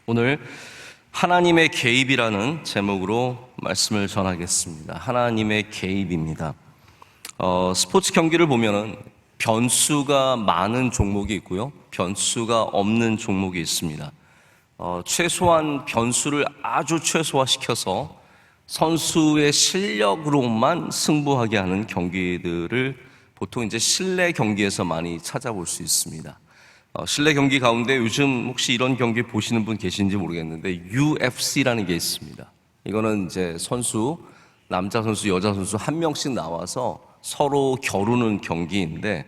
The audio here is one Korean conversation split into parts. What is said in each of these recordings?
오늘 하나님의 개입이라는 제목으로 말씀을 전하겠습니다. 하나님의 개입입니다. 스포츠 경기를 보면은 변수가 많은 종목이 있고요, 변수가 없는 종목이 있습니다. 최소한 변수를 아주 최소화시켜서 선수의 실력으로만 승부하게 하는 경기들을 보통 이제 실내 경기에서 많이 찾아볼 수 있습니다. 실내 경기 가운데 요즘 혹시 이런 경기 보시는 분 계신지 모르겠는데 UFC라는 게 있습니다. 이거는 이제 남자 선수, 여자 선수 한 명씩 나와서 서로 겨루는 경기인데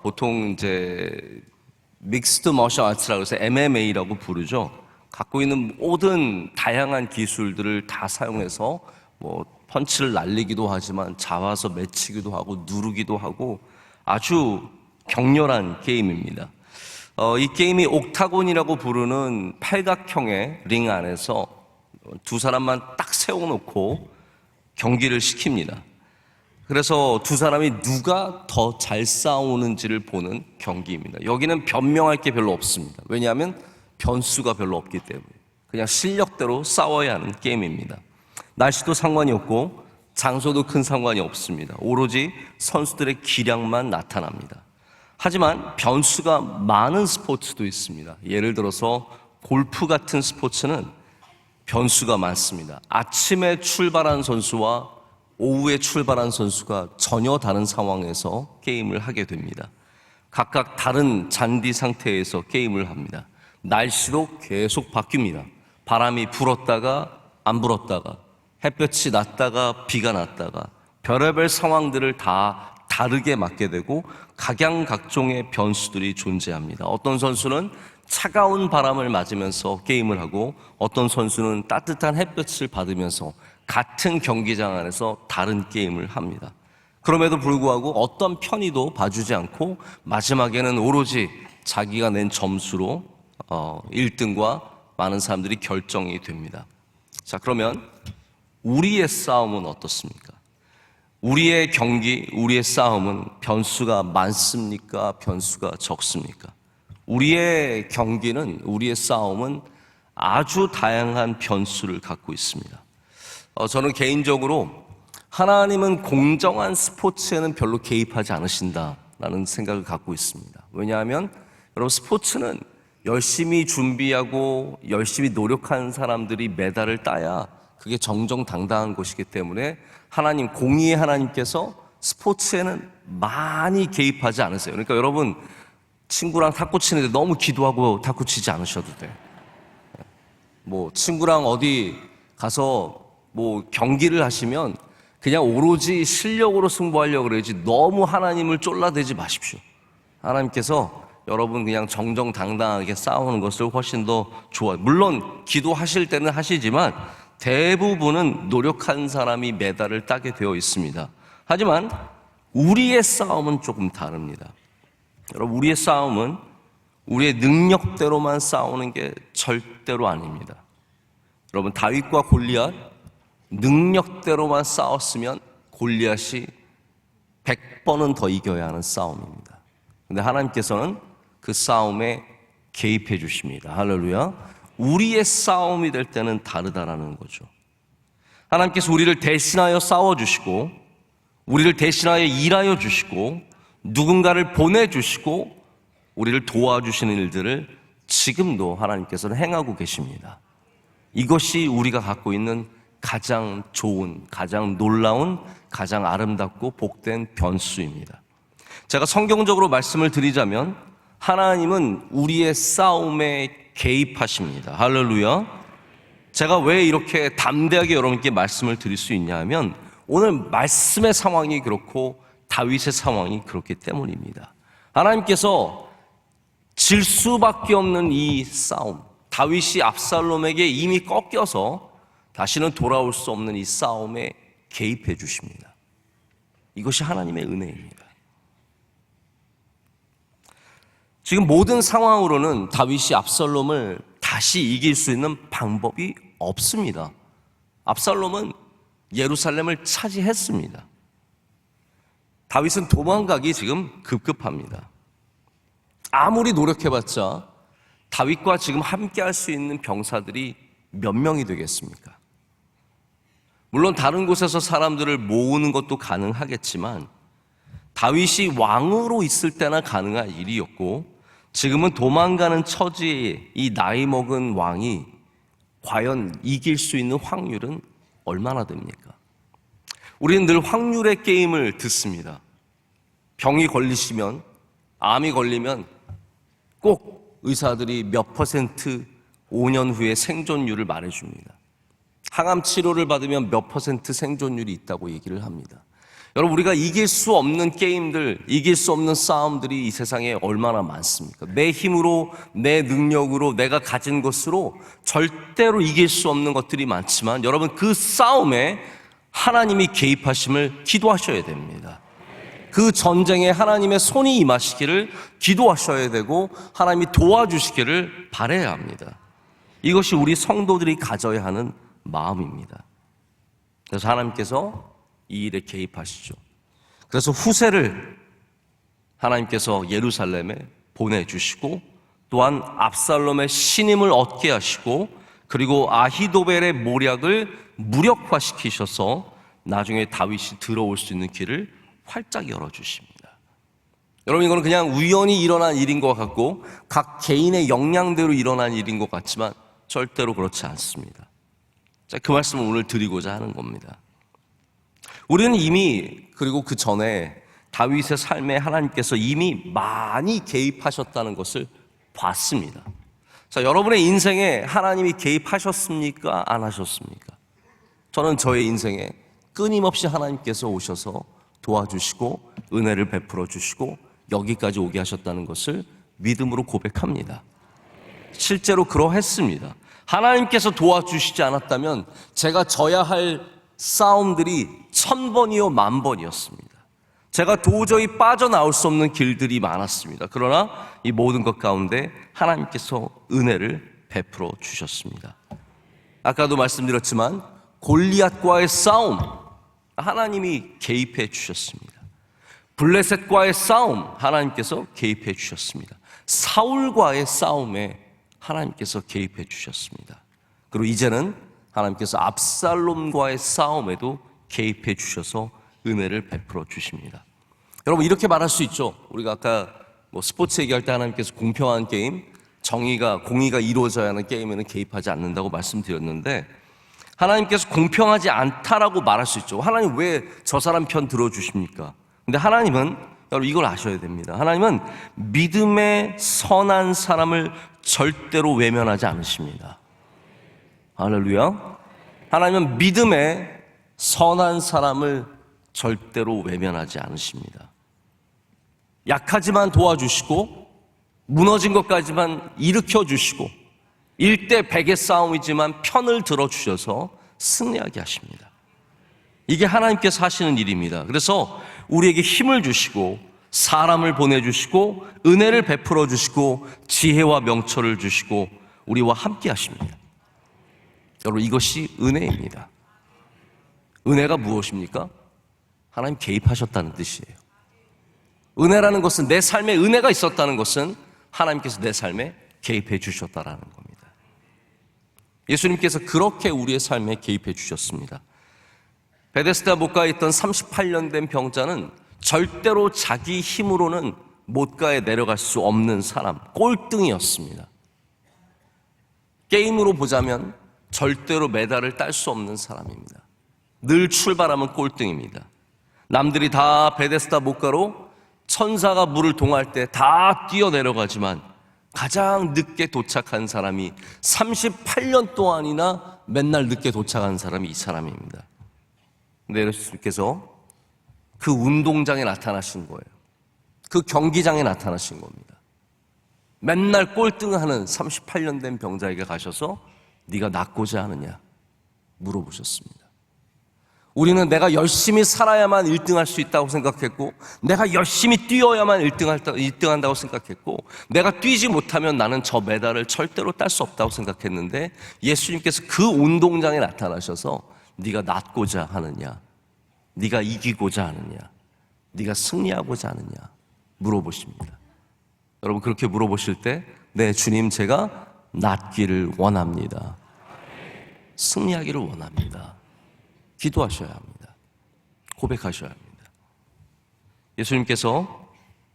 보통 이제 믹스드 머셜 아츠라고 해서 MMA라고 부르죠. 갖고 있는 모든 다양한 기술들을 다 사용해서 펀치를 날리기도 하지만 잡아서 맺히기도 하고 누르기도 하고 아주 격렬한 게임입니다. 이 게임이 옥타곤이라고 부르는 팔각형의 링 안에서 두 사람만 딱 세워놓고 경기를 시킵니다. 그래서 두 사람이 누가 더 잘 싸우는지를 보는 경기입니다. 여기는 변명할 게 별로 없습니다. 왜냐하면 변수가 별로 없기 때문에 그냥 실력대로 싸워야 하는 게임입니다. 날씨도 상관이 없고 장소도 큰 상관이 없습니다. 오로지 선수들의 기량만 나타납니다. 하지만 변수가 많은 스포츠도 있습니다. 예를 들어서 골프 같은 스포츠는 변수가 많습니다. 아침에 출발한 선수와 오후에 출발한 선수가 전혀 다른 상황에서 게임을 하게 됩니다. 각각 다른 잔디 상태에서 게임을 합니다. 날씨도 계속 바뀝니다. 바람이 불었다가 안 불었다가, 햇볕이 났다가 비가 났다가, 별의별 상황들을 다 다르게 맞게 되고 각양각종의 변수들이 존재합니다. 어떤 선수는 차가운 바람을 맞으면서 게임을 하고 어떤 선수는 따뜻한 햇볕을 받으면서 같은 경기장 안에서 다른 게임을 합니다. 그럼에도 불구하고 어떤 편의도 봐주지 않고 마지막에는 오로지 자기가 낸 점수로 1등과 많은 사람들이 결정이 됩니다. 자, 그러면 우리의 싸움은 어떻습니까? 우리의 경기, 우리의 싸움은 변수가 많습니까? 변수가 적습니까? 우리의 경기는, 우리의 싸움은 아주 다양한 변수를 갖고 있습니다. 저는 개인적으로 하나님은 공정한 스포츠에는 별로 개입하지 않으신다라는 생각을 갖고 있습니다. 왜냐하면 여러분, 스포츠는 열심히 준비하고 열심히 노력한 사람들이 메달을 따야 그게 정정당당한 것이기 때문에 공의의 하나님께서 스포츠에는 많이 개입하지 않으세요. 그러니까 여러분, 친구랑 탁구 치는데 너무 기도하고 탁구 치지 않으셔도 돼요. 친구랑 어디 가서 경기를 하시면 그냥 오로지 실력으로 승부하려고 그러지 너무 하나님을 쫄라대지 마십시오. 하나님께서 여러분 그냥 정정당당하게 싸우는 것을 훨씬 더 좋아요. 물론 기도하실 때는 하시지만 대부분은 노력한 사람이 메달을 따게 되어 있습니다. 하지만 우리의 싸움은 조금 다릅니다. 여러분, 우리의 싸움은 우리의 능력대로만 싸우는 게 절대로 아닙니다. 여러분, 다윗과 골리앗 능력대로만 싸웠으면 골리앗이 100번은 더 이겨야 하는 싸움입니다. 그런데 하나님께서는 그 싸움에 개입해 주십니다. 할렐루야. 우리의 싸움이 될 때는 다르다라는 거죠. 하나님께서 우리를 대신하여 싸워주시고 우리를 대신하여 일하여 주시고 누군가를 보내주시고 우리를 도와주시는 일들을 지금도 하나님께서는 행하고 계십니다. 이것이 우리가 갖고 있는 가장 좋은, 가장 놀라운, 가장 아름답고 복된 변수입니다. 제가 성경적으로 말씀을 드리자면 하나님은 우리의 싸움에 개입하십니다. 할렐루야. 제가 왜 이렇게 담대하게 여러분께 말씀을 드릴 수 있냐 하면 오늘 말씀의 상황이 그렇고 다윗의 상황이 그렇기 때문입니다. 하나님께서 질 수밖에 없는 이 싸움, 다윗이 압살롬에게 이미 꺾여서 다시는 돌아올 수 없는 이 싸움에 개입해 주십니다. 이것이 하나님의 은혜입니다. 지금 모든 상황으로는 다윗이 압살롬을 다시 이길 수 있는 방법이 없습니다. 압살롬은 예루살렘을 차지했습니다. 다윗은 도망가기 지금 급급합니다. 아무리 노력해봤자 다윗과 지금 함께 할 수 있는 병사들이 몇 명이 되겠습니까? 물론 다른 곳에서 사람들을 모으는 것도 가능하겠지만 다윗이 왕으로 있을 때나 가능한 일이었고 지금은 도망가는 처지의 이 나이 먹은 왕이 과연 이길 수 있는 확률은 얼마나 됩니까? 우리는 늘 확률의 게임을 듣습니다. 병이 걸리시면, 암이 걸리면 꼭 의사들이 몇 퍼센트 5년 후에 생존율을 말해줍니다. 항암 치료를 받으면 몇 퍼센트 생존율이 있다고 얘기를 합니다. 여러분, 우리가 이길 수 없는 게임들, 이길 수 없는 싸움들이 이 세상에 얼마나 많습니까? 내 힘으로, 내 능력으로, 내가 가진 것으로 절대로 이길 수 없는 것들이 많지만 여러분, 그 싸움에 하나님이 개입하심을 기도하셔야 됩니다. 그 전쟁에 하나님의 손이 임하시기를 기도하셔야 되고 하나님이 도와주시기를 바라야 합니다. 이것이 우리 성도들이 가져야 하는 마음입니다. 그래서 하나님께서 이 일에 개입하시죠. 그래서 후세를 하나님께서 예루살렘에 보내주시고 또한 압살롬의 신임을 얻게 하시고 그리고 아히도벨의 모략을 무력화시키셔서 나중에 다윗이 들어올 수 있는 길을 활짝 열어주십니다. 여러분, 이거는 그냥 우연히 일어난 일인 것 같고 각 개인의 역량대로 일어난 일인 것 같지만 절대로 그렇지 않습니다. 자, 그 말씀을 오늘 드리고자 하는 겁니다. 우리는 이미 그리고 그 전에 다윗의 삶에 하나님께서 이미 많이 개입하셨다는 것을 봤습니다. 자, 여러분의 인생에 하나님이 개입하셨습니까? 안 하셨습니까? 저는 저의 인생에 끊임없이 하나님께서 오셔서 도와주시고 은혜를 베풀어 주시고 여기까지 오게 하셨다는 것을 믿음으로 고백합니다. 실제로 그러했습니다. 하나님께서 도와주시지 않았다면 제가 져야 할 싸움들이 1000번이요 10,000번이었습니다. 제가 도저히 빠져나올 수 없는 길들이 많았습니다. 그러나 이 모든 것 가운데 하나님께서 은혜를 베풀어 주셨습니다. 아까도 말씀드렸지만 골리앗과의 싸움 하나님이 개입해 주셨습니다. 블레셋과의 싸움 하나님께서 개입해 주셨습니다. 사울과의 싸움에 하나님께서 개입해 주셨습니다. 그리고 이제는 하나님께서 압살롬과의 싸움에도 개입해 주셔서 은혜를 베풀어 주십니다. 여러분, 이렇게 말할 수 있죠. 우리가 아까 스포츠 얘기할 때 하나님께서 공평한 게임, 공의가 이루어져야 하는 게임에는 개입하지 않는다고 말씀드렸는데 하나님께서 공평하지 않다라고 말할 수 있죠. 하나님 왜 저 사람 편 들어주십니까? 근데 하나님은 여러분 이걸 아셔야 됩니다. 하나님은 믿음의 선한 사람을 절대로 외면하지 않으십니다. 할렐루야. 하나님은 믿음의 선한 사람을 절대로 외면하지 않으십니다. 약하지만 도와주시고 무너진 것까지만 일으켜 주시고 1대 100의 싸움이지만 편을 들어주셔서 승리하게 하십니다. 이게 하나님께서 하시는 일입니다. 그래서 우리에게 힘을 주시고 사람을 보내주시고 은혜를 베풀어 주시고 지혜와 명철을 주시고 우리와 함께 하십니다. 여러분, 이것이 은혜입니다. 은혜가 무엇입니까? 하나님 개입하셨다는 뜻이에요. 은혜라는 것은 내 삶에 은혜가 있었다는 것은 하나님께서 내 삶에 개입해 주셨다라는 겁니다. 예수님께서 그렇게 우리의 삶에 개입해 주셨습니다. 베데스다 못가에 있던 38년 된 병자는 절대로 자기 힘으로는 못가에 내려갈 수 없는 사람, 꼴등이었습니다. 게임으로 보자면 절대로 메달을 딸 수 없는 사람입니다. 늘 출발하면 꼴등입니다. 남들이 다 베데스다 못가로 천사가 물을 동할 때 다 뛰어내려가지만 가장 늦게 도착한 사람이 38년 동안이나 맨날 늦게 도착한 사람이 이 사람입니다. 근데 예수님께서 그 운동장에 나타나신 거예요. 그 경기장에 나타나신 겁니다. 맨날 꼴등하는 38년 된 병자에게 가셔서 네가 낫고자 하느냐 물어보셨습니다. 우리는 내가 열심히 살아야만 1등할 수 있다고 생각했고 내가 열심히 뛰어야만 1등한다고 생각했고 내가 뛰지 못하면 나는 저 메달을 절대로 딸 수 없다고 생각했는데 예수님께서 그 운동장에 나타나셔서 네가 낫고자 하느냐, 네가 이기고자 하느냐, 네가 승리하고자 하느냐 물어보십니다. 여러분, 그렇게 물어보실 때 네, 주님, 제가 낫기를 원합니다. 승리하기를 원합니다. 기도하셔야 합니다. 고백하셔야 합니다. 예수님께서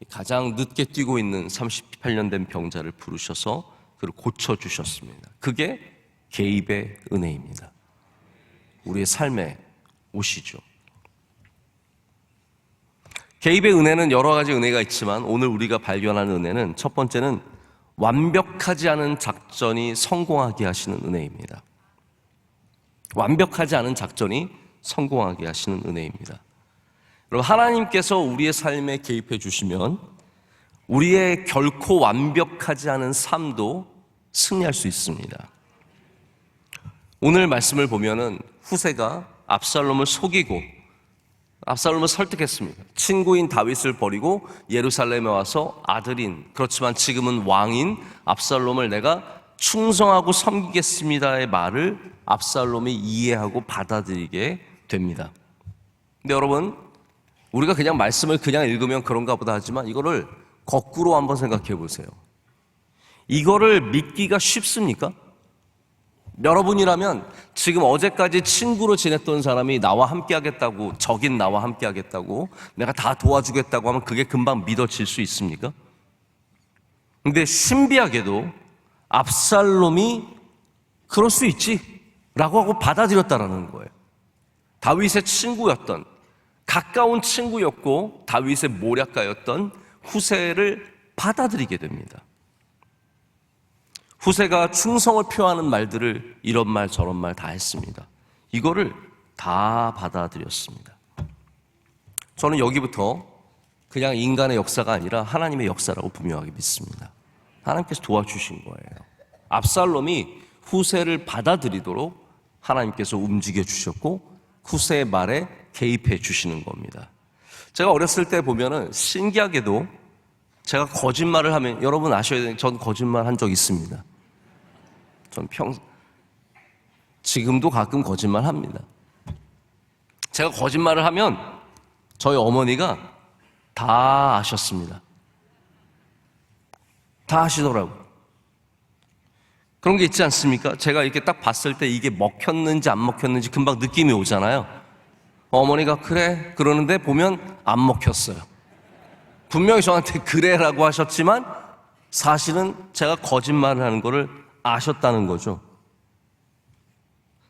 가장 늦게 뛰고 있는 38년 된 병자를 부르셔서 그를 고쳐주셨습니다. 그게 개입의 은혜입니다. 우리의 삶에 오시죠. 개입의 은혜는 여러 가지 은혜가 있지만 오늘 우리가 발견한 은혜는 첫 번째는 완벽하지 않은 작전이 성공하게 하시는 은혜입니다. 완벽하지 않은 작전이 성공하게 하시는 은혜입니다. 여러분, 하나님께서 우리의 삶에 개입해 주시면 우리의 결코 완벽하지 않은 삶도 승리할 수 있습니다. 오늘 말씀을 보면은 후세가 압살롬을 속이고 압살롬을 설득했습니다. 친구인 다윗을 버리고 예루살렘에 와서 아들인, 그렇지만 지금은 왕인 압살롬을 내가 충성하고 섬기겠습니다의 말을 압살롬이 이해하고 받아들이게 됩니다. 근데 여러분, 우리가 그냥 말씀을 그냥 읽으면 그런가 보다 하지만 이거를 거꾸로 한번 생각해 보세요. 이거를 믿기가 쉽습니까? 여러분이라면 지금 어제까지 친구로 지냈던 사람이 나와 함께 하겠다고, 적인 나와 함께 하겠다고, 내가 다 도와주겠다고 하면 그게 금방 믿어질 수 있습니까? 근데 신비하게도 압살롬이 그럴 수 있지 라고 하고 받아들였다라는 거예요. 다윗의 친구였던, 가까운 친구였고 다윗의 모략가였던 후세를 받아들이게 됩니다. 후세가 충성을 표하는 말들을 이런 말 저런 말 다 했습니다. 이거를 다 받아들였습니다. 저는 여기부터 그냥 인간의 역사가 아니라 하나님의 역사라고 분명하게 믿습니다. 하나님께서 도와주신 거예요. 압살롬이 후세를 받아들이도록 하나님께서 움직여 주셨고 후세의 말에 개입해 주시는 겁니다. 제가 어렸을 때 보면은 신기하게도 제가 거짓말을 하면, 여러분 아셔야 되는, 전 거짓말 한 적 있습니다. 전 지금도 가끔 거짓말 합니다. 제가 거짓말을 하면 저희 어머니가 다 아셨습니다. 다 아시더라고요. 그런 게 있지 않습니까? 제가 이렇게 딱 봤을 때 이게 먹혔는지 안 먹혔는지 금방 느낌이 오잖아요. 어머니가 그래 그러는데 보면 안 먹혔어요. 분명히 저한테 그래라고 하셨지만 사실은 제가 거짓말을 하는 거를 아셨다는 거죠.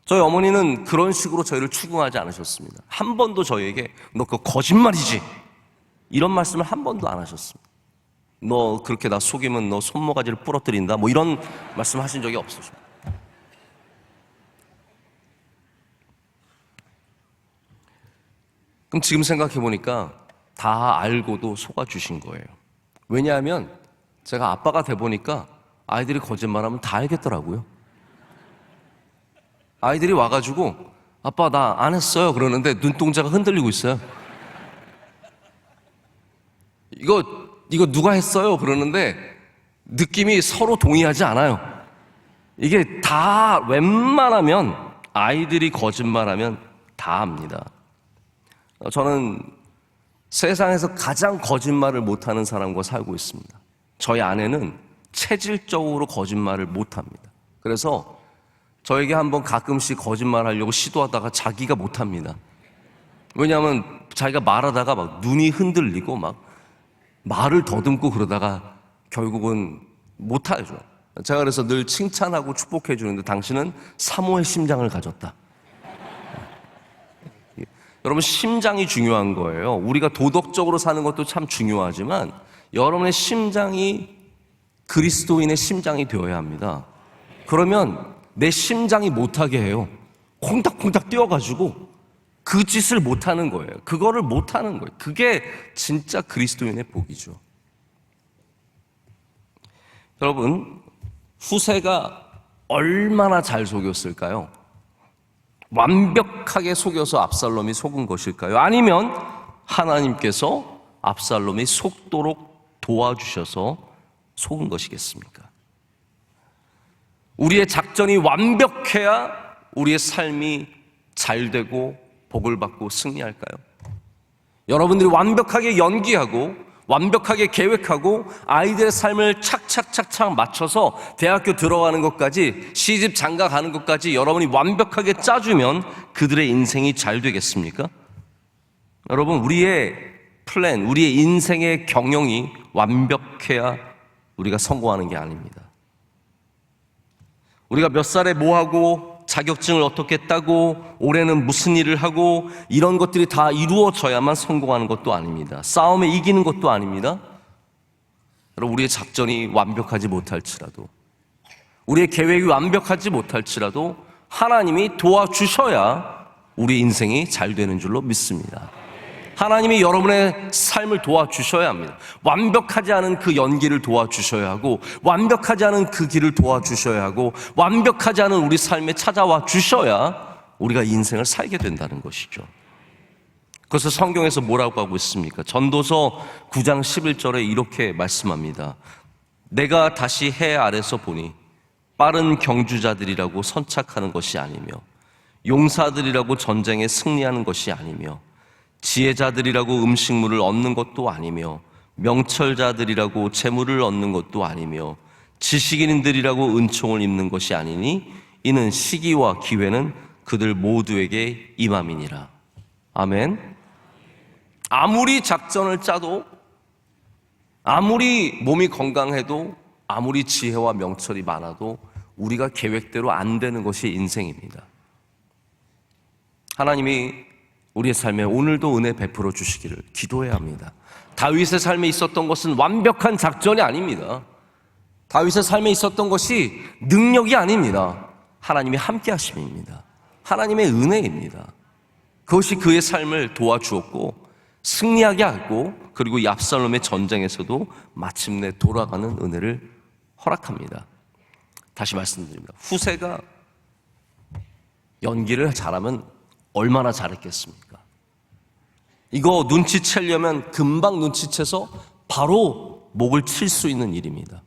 저희 어머니는 그런 식으로 저희를 추궁하지 않으셨습니다. 한 번도 저희에게 너 그거 거짓말이지 이런 말씀을 한 번도 안 하셨습니다. 너 그렇게 나 속이면 너 손모가지를 부러뜨린다 뭐 이런 말씀 하신 적이 없으십니다. 그럼 지금 생각해 보니까 다 알고도 속아주신 거예요. 왜냐하면 제가 아빠가 돼 보니까 아이들이 거짓말하면 다 알겠더라고요. 아이들이 와가지고 아빠 나 안 했어요 그러는데 눈동자가 흔들리고 있어요. 이거 누가 했어요 그러는데 느낌이 서로 동의하지 않아요. 이게 다 웬만하면 아이들이 거짓말하면 다 압니다. 저는 세상에서 가장 거짓말을 못하는 사람과 살고 있습니다. 저희 아내는 체질적으로 거짓말을 못합니다. 그래서 저에게 한번 가끔씩 거짓말하려고 시도하다가 자기가 못합니다. 왜냐하면 자기가 말하다가 막 눈이 흔들리고 막 말을 더듬고 그러다가 결국은 못하죠. 제가 그래서 늘 칭찬하고 축복해 주는데 당신은 사모의 심장을 가졌다. 여러분, 심장이 중요한 거예요. 우리가 도덕적으로 사는 것도 참 중요하지만 여러분의 심장이 그리스도인의 심장이 되어야 합니다. 그러면 내 심장이 못하게 해요. 콩닥콩닥 뛰어가지고 그 짓을 못하는 거예요. 그거를 못하는 거예요. 그게 진짜 그리스도인의 복이죠. 여러분, 후세가 얼마나 잘 속였을까요? 완벽하게 속여서 압살롬이 속은 것일까요? 아니면 하나님께서 압살롬이 속도록 도와주셔서 속은 것이겠습니까? 우리의 작전이 완벽해야 우리의 삶이 잘 되고 복을 받고 승리할까요? 여러분들이 완벽하게 연기하고 완벽하게 계획하고 아이들의 삶을 착착착착 맞춰서 대학교 들어가는 것까지, 시집 장가 가는 것까지 여러분이 완벽하게 짜주면 그들의 인생이 잘 되겠습니까? 여러분, 우리의 플랜, 우리의 인생의 경영이 완벽해야 우리가 성공하는 게 아닙니다. 우리가 몇 살에 뭐 하고 자격증을 어떻게 따고 올해는 무슨 일을 하고 이런 것들이 다 이루어져야만 성공하는 것도 아닙니다. 싸움에 이기는 것도 아닙니다. 여러분, 우리의 작전이 완벽하지 못할지라도, 우리의 계획이 완벽하지 못할지라도 하나님이 도와주셔야 우리 인생이 잘 되는 줄로 믿습니다. 하나님이 여러분의 삶을 도와주셔야 합니다. 완벽하지 않은 그 연기를 도와주셔야 하고, 완벽하지 않은 그 길을 도와주셔야 하고, 완벽하지 않은 우리 삶에 찾아와 주셔야 우리가 인생을 살게 된다는 것이죠. 그래서 성경에서 뭐라고 하고 있습니까? 전도서 9장 11절에 이렇게 말씀합니다. 내가 다시 해 아래서 보니 빠른 경주자들이라고 선착하는 것이 아니며 용사들이라고 전쟁에 승리하는 것이 아니며 지혜자들이라고 음식물을 얻는 것도 아니며 명철자들이라고 재물을 얻는 것도 아니며 지식인들이라고 은총을 입는 것이 아니니 이는 시기와 기회는 그들 모두에게 임함이니라. 아멘. 아무리 작전을 짜도, 아무리 몸이 건강해도, 아무리 지혜와 명철이 많아도 우리가 계획대로 안 되는 것이 인생입니다. 하나님이 우리의 삶에 오늘도 은혜 베풀어 주시기를 기도해야 합니다. 다윗의 삶에 있었던 것은 완벽한 작전이 아닙니다. 다윗의 삶에 있었던 것이 능력이 아닙니다. 하나님의 함께 하심입니다. 하나님의 은혜입니다. 그것이 그의 삶을 도와주었고 승리하게 하고, 그리고 이 압살롬의 전쟁에서도 마침내 돌아가는 은혜를 허락합니다. 다시 말씀드립니다. 후세가 연기를 잘하면 얼마나 잘했겠습니까? 이거 눈치채려면 금방 눈치채서 바로 목을 칠 수 있는 일입니다.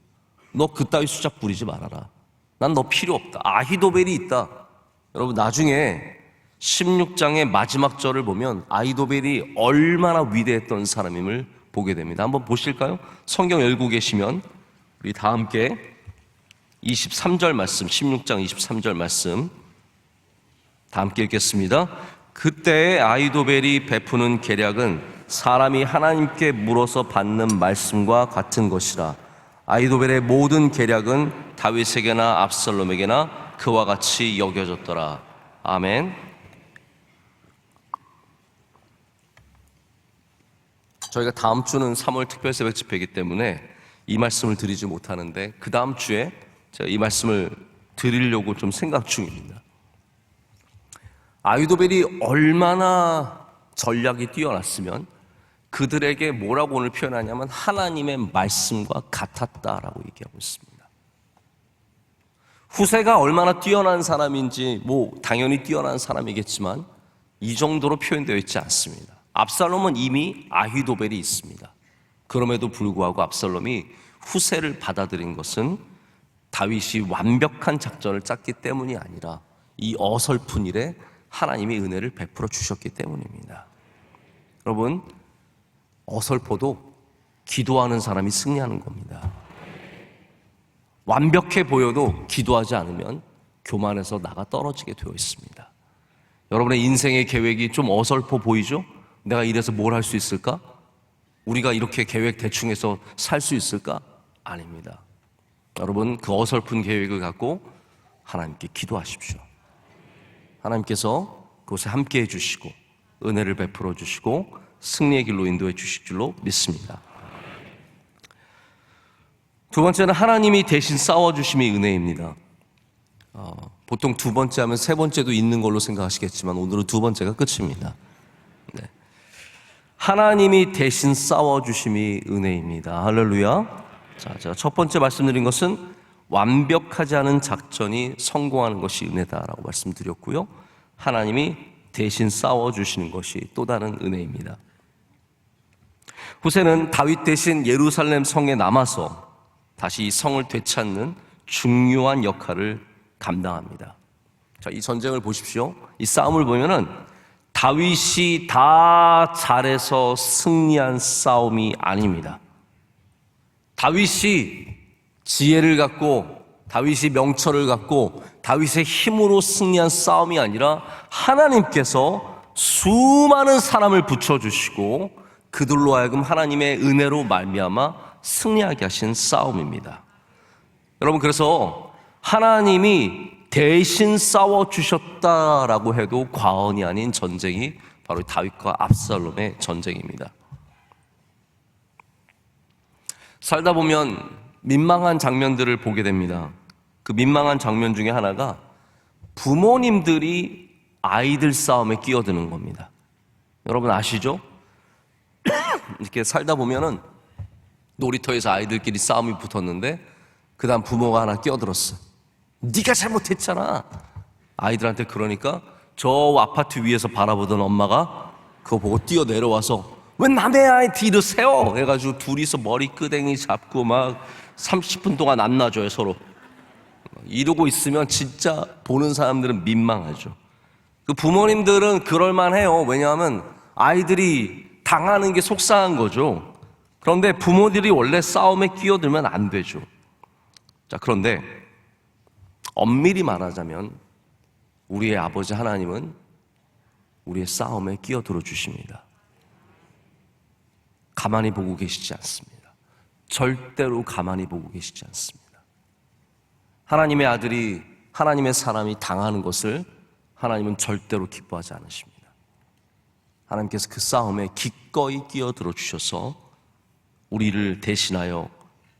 너 그따위 수작 부리지 말아라. 난 너 필요 없다. 아히도벨이 있다. 여러분, 나중에 16장의 마지막 절을 보면 아히도벨이 얼마나 위대했던 사람임을 보게 됩니다. 한번 보실까요? 성경 열고 계시면 우리 다 함께 23절 말씀, 16장 23절 말씀 다 함께 읽겠습니다. 그때의 아히도벨이 베푸는 계략은 사람이 하나님께 물어서 받는 말씀과 같은 것이라. 아히도벨의 모든 계략은 다윗에게나 압살롬에게나 그와 같이 여겨졌더라. 아멘. 저희가 다음 주는 3월 특별 새벽 집회이기 때문에 이 말씀을 드리지 못하는데, 그 다음 주에 제가 이 말씀을 드리려고 좀 생각 중입니다. 아히도벨이 얼마나 전략이 뛰어났으면 그들에게 뭐라고 오늘 표현하냐면 하나님의 말씀과 같았다라고 얘기하고 있습니다. 후세가 얼마나 뛰어난 사람인지 당연히 뛰어난 사람이겠지만 이 정도로 표현되어 있지 않습니다. 압살롬은 이미 아히도벨이 있습니다. 그럼에도 불구하고 압살롬이 후세를 받아들인 것은 다윗이 완벽한 작전을 짰기 때문이 아니라 이 어설픈 일에 하나님이 은혜를 베풀어 주셨기 때문입니다. 여러분, 어설퍼도 기도하는 사람이 승리하는 겁니다. 완벽해 보여도 기도하지 않으면 교만해서 나가 떨어지게 되어 있습니다. 여러분의 인생의 계획이 좀 어설퍼 보이죠? 내가 이래서 뭘 할 수 있을까? 우리가 이렇게 계획 대충 해서 살 수 있을까? 아닙니다. 여러분, 그 어설픈 계획을 갖고 하나님께 기도하십시오. 하나님께서 그곳에 함께 해주시고 은혜를 베풀어 주시고 승리의 길로 인도해 주실 줄로 믿습니다. 두 번째는 하나님이 대신 싸워주심이 은혜입니다. 보통 두 번째 하면 세 번째도 있는 걸로 생각하시겠지만 오늘은 두 번째가 끝입니다. 네. 하나님이 대신 싸워주심이 은혜입니다. 할렐루야. 자, 제가 첫 번째 말씀드린 것은 완벽하지 않은 작전이 성공하는 것이 은혜다라고 말씀드렸고요. 하나님이 대신 싸워주시는 것이 또 다른 은혜입니다. 후세는 다윗 대신 예루살렘 성에 남아서 다시 이 성을 되찾는 중요한 역할을 감당합니다. 자, 이 전쟁을 보십시오. 이 싸움을 보면은 다윗이 다 잘해서 승리한 싸움이 아닙니다. 다윗이 지혜를 갖고, 다윗이 명철을 갖고, 다윗의 힘으로 승리한 싸움이 아니라 하나님께서 수많은 사람을 붙여주시고 그들로 하여금 하나님의 은혜로 말미암아 승리하게 하신 싸움입니다. 여러분, 그래서 하나님이 대신 싸워주셨다라고 해도 과언이 아닌 전쟁이 바로 다윗과 압살롬의 전쟁입니다. 살다 보면 민망한 장면들을 보게 됩니다. 그 민망한 장면 중에 하나가 부모님들이 아이들 싸움에 끼어드는 겁니다. 여러분 아시죠? 이렇게 살다 보면은 놀이터에서 아이들끼리 싸움이 붙었는데 그 다음 부모가 하나 끼어들었어. 네가 잘못했잖아. 아이들한테 그러니까 저 아파트 위에서 바라보던 엄마가 그거 보고 뛰어내려와서 왜 남의 아이 뒤를 세워? 해가지고 둘이서 머리끄댕이 잡고 막 30분 동안 안 놔줘요, 서로. 이러고 있으면 진짜 보는 사람들은 민망하죠. 그 부모님들은 그럴만해요. 왜냐하면 아이들이 당하는 게 속상한 거죠. 그런데 부모들이 원래 싸움에 끼어들면 안 되죠. 자, 그런데 엄밀히 말하자면 우리의 아버지 하나님은 우리의 싸움에 끼어들어 주십니다. 가만히 보고 계시지 않습니다. 절대로 가만히 보고 계시지 않습니다. 하나님의 아들이, 하나님의 사람이 당하는 것을 하나님은 절대로 기뻐하지 않으십니다. 하나님께서 그 싸움에 기꺼이 끼어들어 주셔서 우리를 대신하여,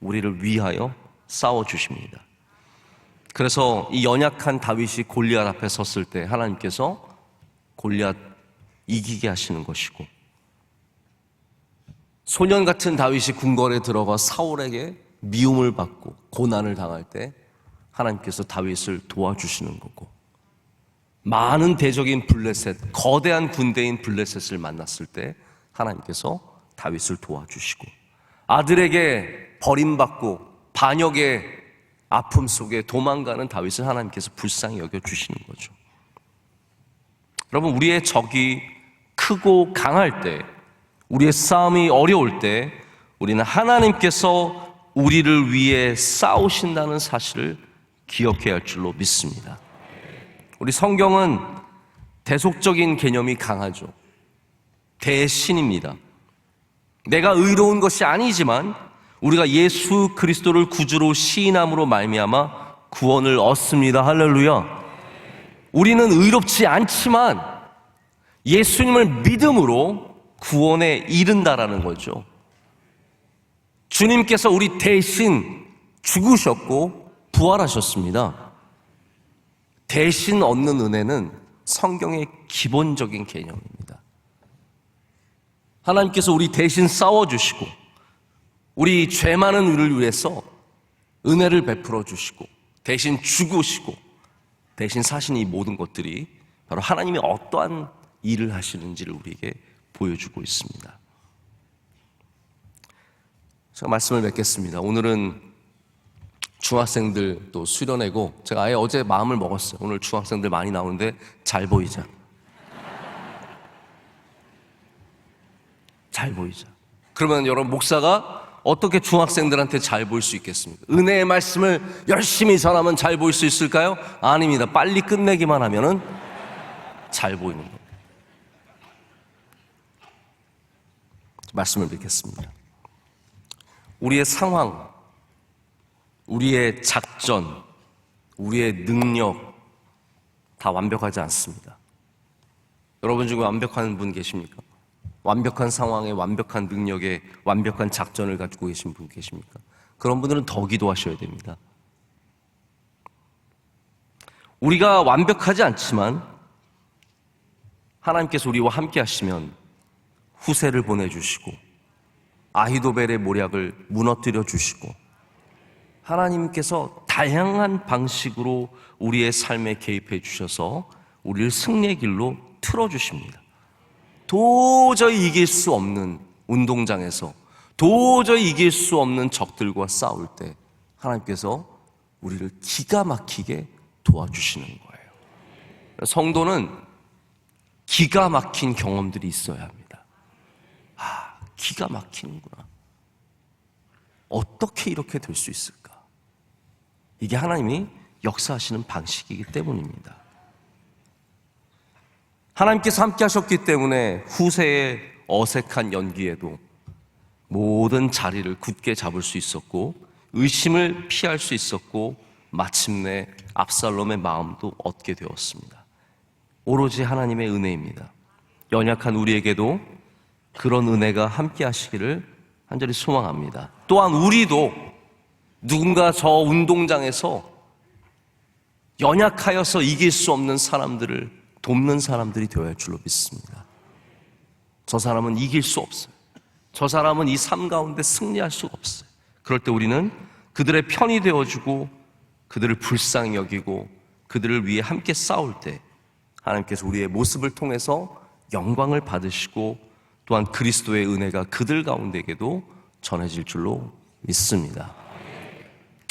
우리를 위하여 싸워주십니다. 그래서 이 연약한 다윗이 골리앗 앞에 섰을 때 하나님께서 골리앗 이기게 하시는 것이고, 소년 같은 다윗이 궁궐에 들어가 사울에게 미움을 받고 고난을 당할 때 하나님께서 다윗을 도와주시는 거고, 많은 대적인 블레셋, 거대한 군대인 블레셋을 만났을 때 하나님께서 다윗을 도와주시고, 아들에게 버림받고 반역의 아픔 속에 도망가는 다윗을 하나님께서 불쌍히 여겨주시는 거죠. 여러분, 우리의 적이 크고 강할 때, 우리의 싸움이 어려울 때 우리는 하나님께서 우리를 위해 싸우신다는 사실을 기억해야 할 줄로 믿습니다. 우리 성경은 대속적인 개념이 강하죠. 대신입니다. 내가 의로운 것이 아니지만 우리가 예수 그리스도를 구주로 시인함으로 말미암아 구원을 얻습니다. 할렐루야. 우리는 의롭지 않지만 예수님을 믿음으로 구원에 이른다라는 거죠. 주님께서 우리 대신 죽으셨고 부활하셨습니다. 대신 얻는 은혜는 성경의 기본적인 개념입니다. 하나님께서 우리 대신 싸워주시고 우리 죄 많은 우리를 위해서 은혜를 베풀어 주시고 대신 죽으시고 대신 사신 이 모든 것들이 바로 하나님이 어떠한 일을 하시는지를 우리에게 보여주고 있습니다. 제가 말씀을 맺겠습니다. 오늘은 중학생들 또 수련회고 제가 아예 어제 마음을 먹었어요. 오늘 중학생들 많이 나오는데 잘 보이자. 잘 보이자. 그러면 여러분, 목사가 어떻게 중학생들한테 잘 보일 수 있겠습니까? 은혜의 말씀을 열심히 전하면 잘 보일 수 있을까요? 아닙니다. 빨리 끝내기만 하면은 잘 보이는 겁니다. 말씀을 맺겠습니다. 우리의 상황, 우리의 작전, 우리의 능력 다 완벽하지 않습니다. 여러분 중에 완벽한 분 계십니까? 완벽한 상황에, 완벽한 능력에, 완벽한 작전을 가지고 계신 분 계십니까? 그런 분들은 더 기도하셔야 됩니다. 우리가 완벽하지 않지만 하나님께서 우리와 함께 하시면 후세를 보내주시고 아히도벨의 모략을 무너뜨려 주시고 하나님께서 다양한 방식으로 우리의 삶에 개입해 주셔서 우리를 승리의 길로 틀어주십니다. 도저히 이길 수 없는 운동장에서 도저히 이길 수 없는 적들과 싸울 때 하나님께서 우리를 기가 막히게 도와주시는 거예요. 성도는 기가 막힌 경험들이 있어야 합니다. 기가 막히는구나. 어떻게 이렇게 될 수 있을까? 이게 하나님이 역사하시는 방식이기 때문입니다. 하나님께서 함께 하셨기 때문에 후세의 어색한 연기에도 모든 자리를 굳게 잡을 수 있었고, 의심을 피할 수 있었고, 마침내 압살롬의 마음도 얻게 되었습니다. 오로지 하나님의 은혜입니다. 연약한 우리에게도 그런 은혜가 함께 하시기를 간절히 소망합니다. 또한 우리도 누군가 저 운동장에서 연약하여서 이길 수 없는 사람들을 돕는 사람들이 되어야 할 줄로 믿습니다. 저 사람은 이길 수 없어요. 저 사람은 이 삶 가운데 승리할 수가 없어요. 그럴 때 우리는 그들의 편이 되어주고 그들을 불쌍히 여기고 그들을 위해 함께 싸울 때 하나님께서 우리의 모습을 통해서 영광을 받으시고 또한 그리스도의 은혜가 그들 가운데에게도 전해질 줄로 믿습니다.